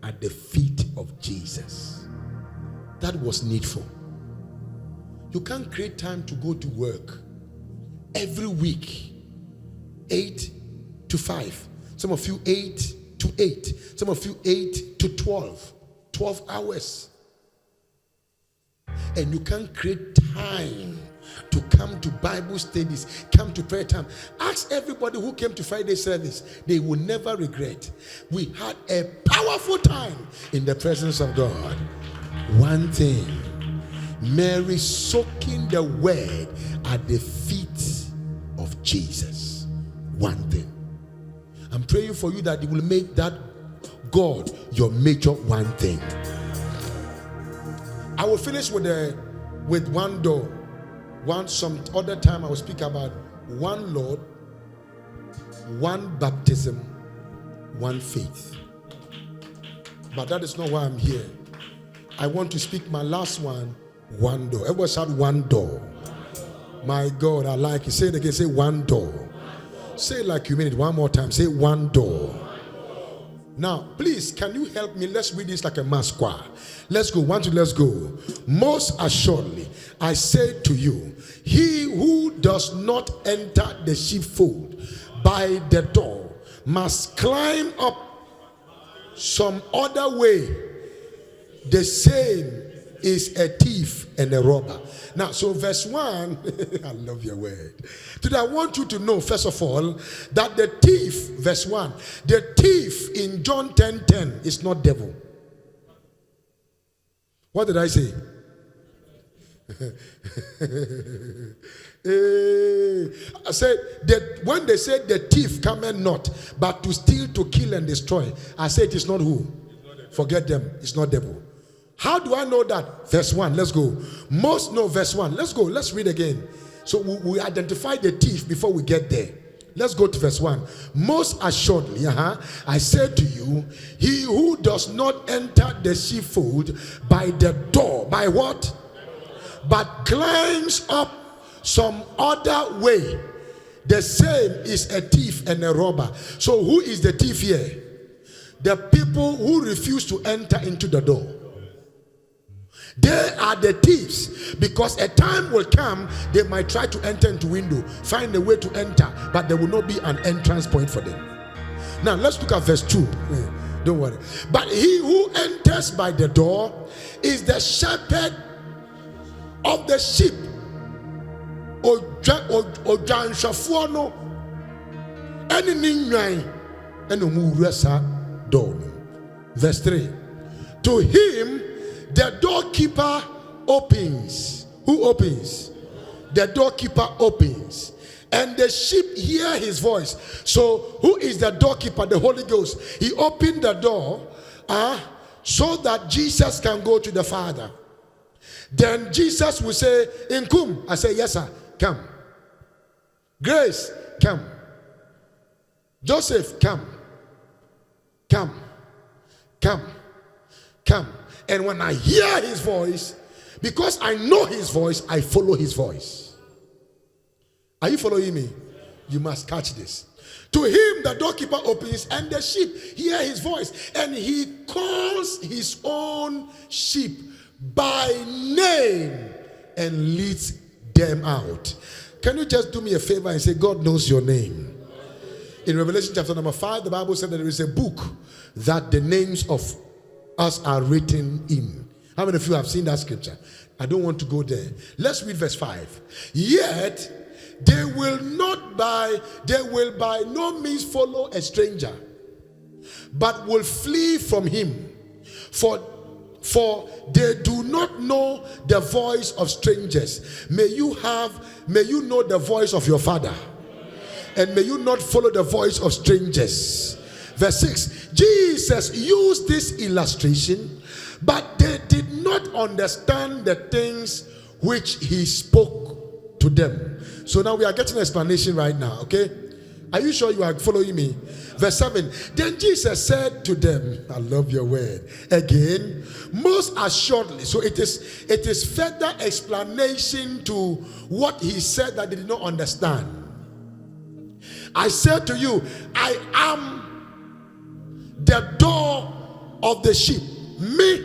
at the feet of Jesus. That was needful. You can't create time to go to work every week, 8 to 5. Some of you 8 to 8. Some of you 8 to 12. 12 hours. And you can't create time to come to Bible studies, come to prayer time. Ask everybody who came to Friday service. They will never regret. We had a powerful time in the presence of God. One thing, Mary soaking the word at the feet of Jesus. One thing. I'm praying for you that you will make that God your major one thing. I will finish with one door. Some other time I will speak about one Lord, one baptism, one faith. But that is not why I'm here. I want to speak my last one door. Everyone shout one door. My God, I like it. Say it again. Say one door. Say it like you mean it. One more time. Say one door. Now, please, can you help me? Let's read this like a mass choir. Let's go. 1, 2, let's go. Most assuredly, I say to you, he who does not enter the sheepfold by the door must climb up some other way. The same is a thief and a robber. Now, so verse 1, I love your word. Today, I want you to know, first of all, that the thief, verse 1, the thief in John 10:10 is not devil. What did I say? I said that when they said the thief cometh not, but to steal, to kill, and destroy, I said it is not who? Forget them, it's not devil. How do I know that? Verse 1, let's go. Verse 1, let's go, let's read again. So we identify the thief before we get there. Let's go to verse 1. Most assuredly, I say to you, he who does not enter the sheepfold by the door, by what? But climbs up some other way, the same is a thief and a robber. So who is the thief here? The people who refuse to enter into the door. They are the thieves, because a time will come they might try to enter into window, find a way to enter, but there will not be an entrance point for them. Now let's look at verse 2. Don't worry. But he who enters by the door is the shepherd of the sheep. Verse 3. To him the doorkeeper opens. Who opens? The doorkeeper opens. And the sheep hear his voice. So who is the doorkeeper? The Holy Ghost. He opened the door so that Jesus can go to the Father. Then Jesus will say, Nkum. I say, yes, sir. Come. Grace, come. Joseph, come. Come. Come. Come. And when I hear his voice, because I know his voice, I follow his voice. Are you following me? You must catch this. To him the doorkeeper opens, and the sheep hear his voice, and he calls his own sheep by name and leads them out. Can you just do me a favor and say, God knows your name? In Revelation chapter number 5, the Bible said that there is a book that the names of us are written in. How many of you have seen that scripture? I don't want to go there. Let's read verse 5. Yet they will by no means follow a stranger, but will flee from him. For they do not know the voice of strangers. May you know the voice of your Father, and may you not follow the voice of strangers. Verse 6. Jesus used this illustration, but they did not understand the things which he spoke to them. So now we are getting an explanation right now, okay? Are you sure you are following me? Verse 7. Then Jesus said to them, I love your word, again, most assuredly. So it is further explanation to what he said that they did not understand. I said to you, I am the door of the sheep. Me,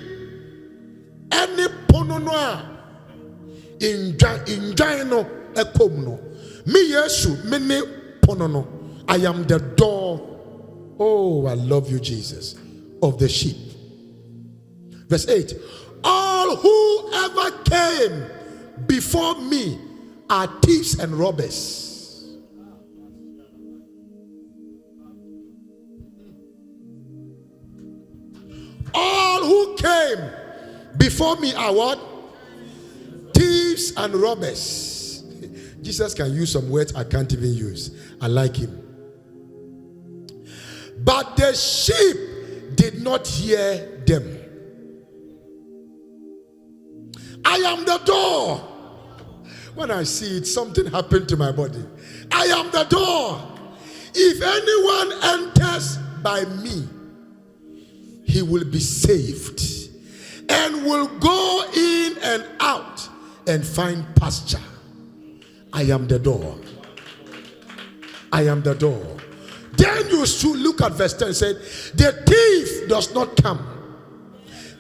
any pononoa in Jaino ekomno. Me Yesu, me ponono. I am the door. Oh, I love you, Jesus, of the sheep. Verse 8. All who ever came before me are thieves and robbers. All who came before me are what? Thieves and robbers. Jesus can use some words I can't even use. I like him. But the sheep did not hear them. I am the door. When I see it, something happened to my body. I am the door. If anyone enters by me, he will be saved and will go in and out and find pasture. I am the door. I am the door. Then you should look at verse 10 and say, the thief does not come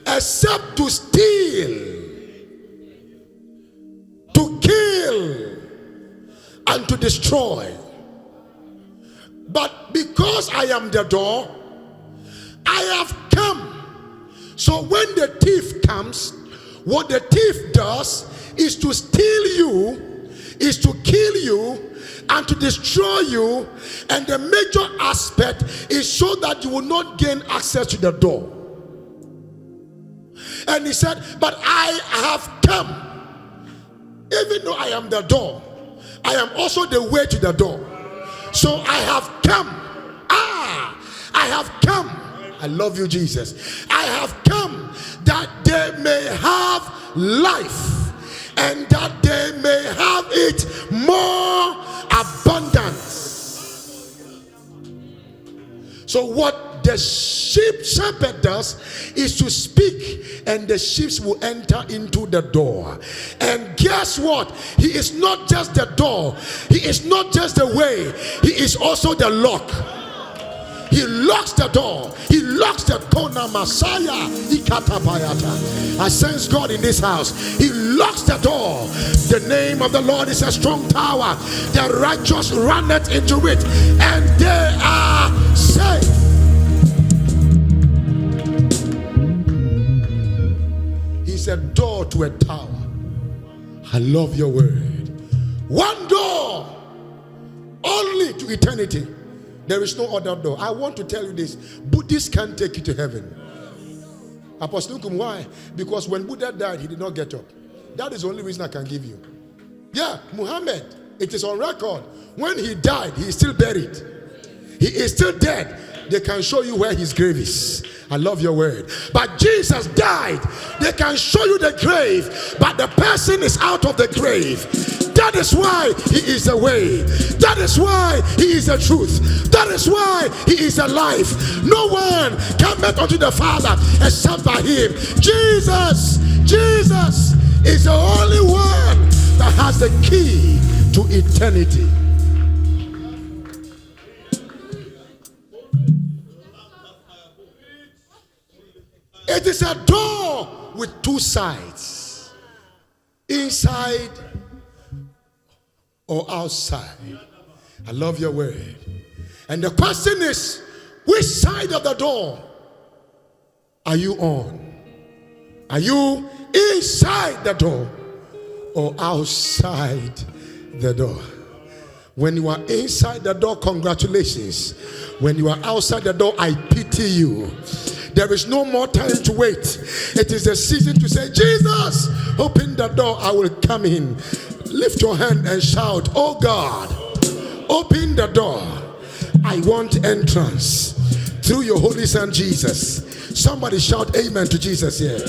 except to steal, to kill, and to destroy. But because I am the door, I have come. So when the thief comes, What the thief does is to steal you, is to kill you, and to destroy you. And the major aspect is so that you will not gain access to the door. And he said, but I have come. Even though I am the door, I am also the way to the door. So I have come. I have come. I love you, Jesus. I have come that they may have life, and that they may have it more abundant. So what the shepherd does is to speak, and the sheep will enter into the door. And guess what? He is not just the door, he is not just the way, he is also the lock. He locks the door. He locks the corner. Messiah. I sense God in this house. He locks the door. The name of the Lord is a strong tower. The righteous runneth into it, and they are saved. He's a door to a tower. I love your word. One door only to eternity. There is no other door. I want to tell you this. Buddhists can't take you to heaven. Apostle Nkum, why? Because when Buddha died, he did not get up. That is the only reason I can give you. Yeah, Muhammad, it is on record. When he died, he is still buried. He is still dead. They can show you where his grave is. I love your word. But Jesus died. They can show you the grave, but the person is out of the grave. That is why he is the way. That is why he is the truth. That is why he is the life. No one cometh unto the Father except by him. Jesus is the only one that has the key to eternity. It is a door with two sides, inside or outside. I love your word. And the question is, which side of the door are you on? Are you inside the door or outside the door? When you are inside the door, congratulations. When you are outside the door, I pity you. There is no more time to wait. It is the season to say, Jesus, open the door, I will come in. Lift your hand and shout, oh God, open the door. I want entrance through your Holy Son Jesus. Somebody shout amen to Jesus here.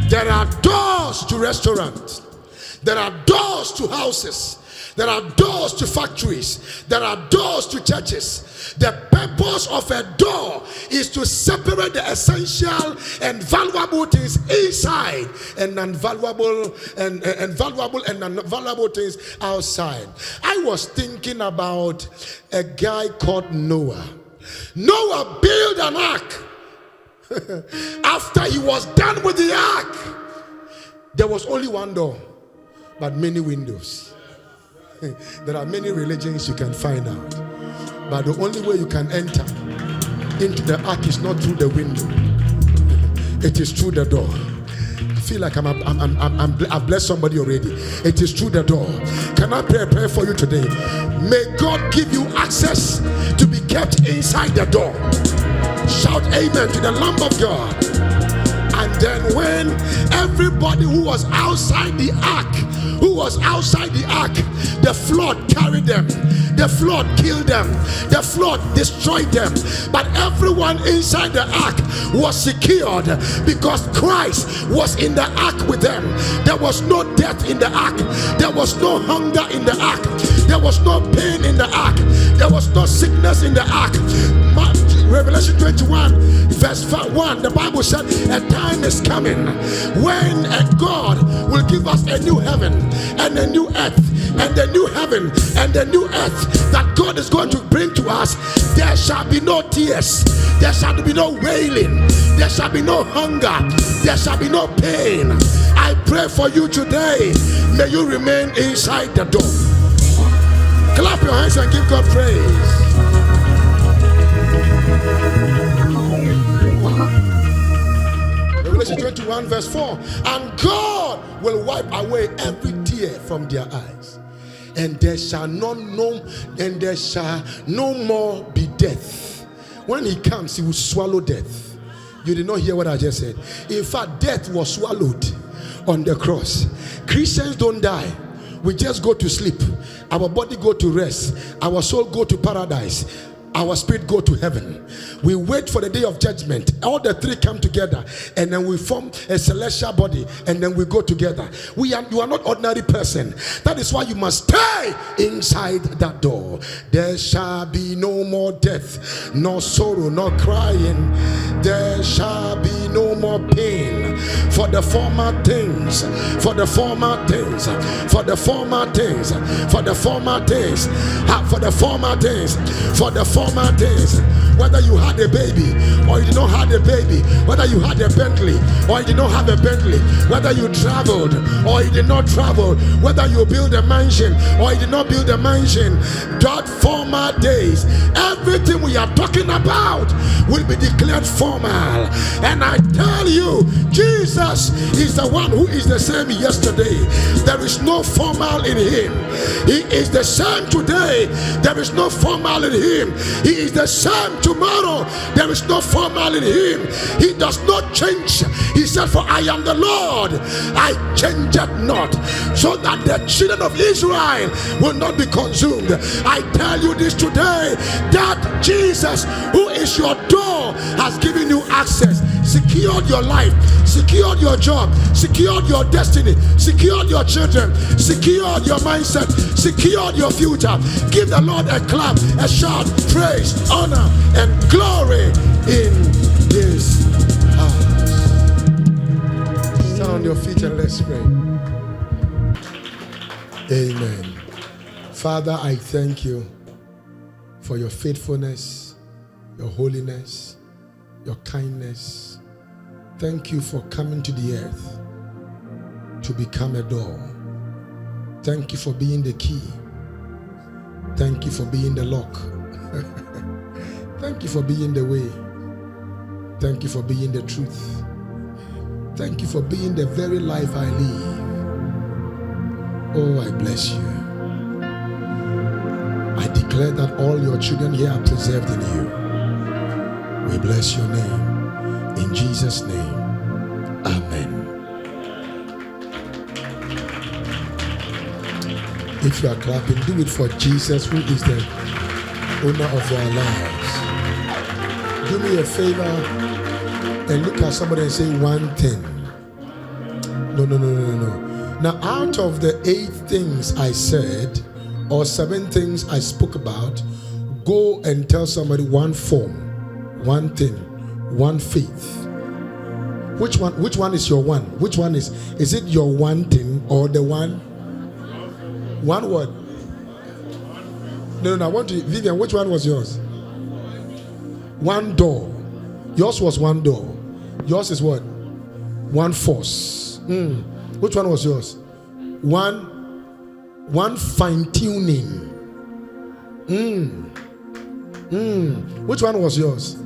There are doors to restaurants. There are doors to houses. There are doors to factories. There are doors to churches. The purpose of a door is to separate the essential and valuable things inside, and non-valuable and valuable and non-valuable things outside. I was thinking about a guy called Noah. Noah built an ark. After he was done with the ark, there was only one door, but many windows. There are many religions you can find out, but the only way you can enter into the ark is not through the window. It is through the door. I feel like I've blessed somebody already. It is through the door. Can I pray a prayer for you today? May God give you access to be kept inside the door. Shout amen to the Lamb of God. And then when everybody who was outside the ark, the flood carried them, the flood killed them, the flood destroyed them. But everyone inside the ark was secured because Christ was in the ark with them. There was no death in the ark. There was no hunger in the ark. There was no pain in the ark. There was no sickness in the ark. Revelation 21 verse 1, the Bible said a time is coming when God will give us a new heaven and a new earth, and the new heaven and the new earth that God is going to bring to us. There shall be no tears, there shall be no wailing, there shall be no hunger, there shall be no pain. I pray for you today, may you remain inside the door. Clap your hands and give God praise. Revelation 21 verse 4. And God will wipe away every tear from their eyes. And there shall no more be death. When he comes, he will swallow death. You did not hear what I just said. In fact, death was swallowed on the cross. Christians don't die. We just go to sleep. Our body go to rest. Our soul go to paradise. Our spirit go to heaven. We wait for the day of judgment. All the three come together, and then we form a celestial body, and then we go together. You are not ordinary person. That is why you must stay inside that door. There shall be no more death, no sorrow, no crying. There shall be no more pain. For the former things, for the former things, for the former things, for the former things, for the former things, for the former days. Whether you had a baby or you did not have a baby, whether you had a Bentley or you did not have a Bentley, whether you traveled or you did not travel, whether you build a mansion or you did not build a mansion, that former days, everything we are talking about will be declared formal. And I tell you, Jesus is the one who is the same yesterday. There is no formal in him. He is the same today. There is no formal in him. He is the same tomorrow. There is no formal in him. He does not change. He said, for I am the Lord, I change it not, so that the children of Israel will not be consumed. I tell you this today, that Jesus, who is your door, has given you access, secured your life, secured your job, secured your destiny, secured your children, secured your mindset, secured your future. Give the Lord a clap, a shout, praise, honor, and glory in this house. Stand on your feet and let's pray. Amen. Father, I thank you for your faithfulness, your holiness, your kindness. Thank you for coming to the earth to become a door. Thank you for being the key. Thank you for being the lock. Thank you for being the way. Thank you for being the truth. Thank you for being the very life I live. Oh, I bless you. I declare that all your children here are preserved in you. We bless your name. In Jesus' name, amen. If you are clapping, do it for Jesus, who is the owner of our lives. Do me a favor and look at somebody and say one thing. No. Now, out of the 8 things I said, or 7 things I spoke about, go and tell somebody one form, one thing, one faith. Which one is your one? Which one is it your one thing or the one word? No, I want to, Vivian, which one was yours? One door. Yours was one door. Yours is what? One force. Which one was yours? One fine-tuning. Which one was yours?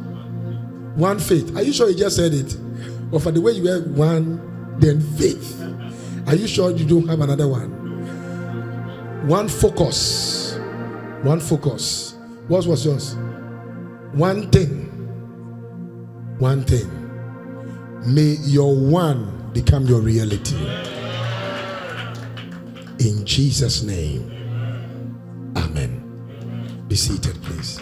One faith. Are you sure you just said it? Or for the way you were one, then faith. Are you sure you don't have another one? One focus. One focus. What was yours? One thing. One thing. May your one become your reality. In Jesus' name. Amen. Be seated, please.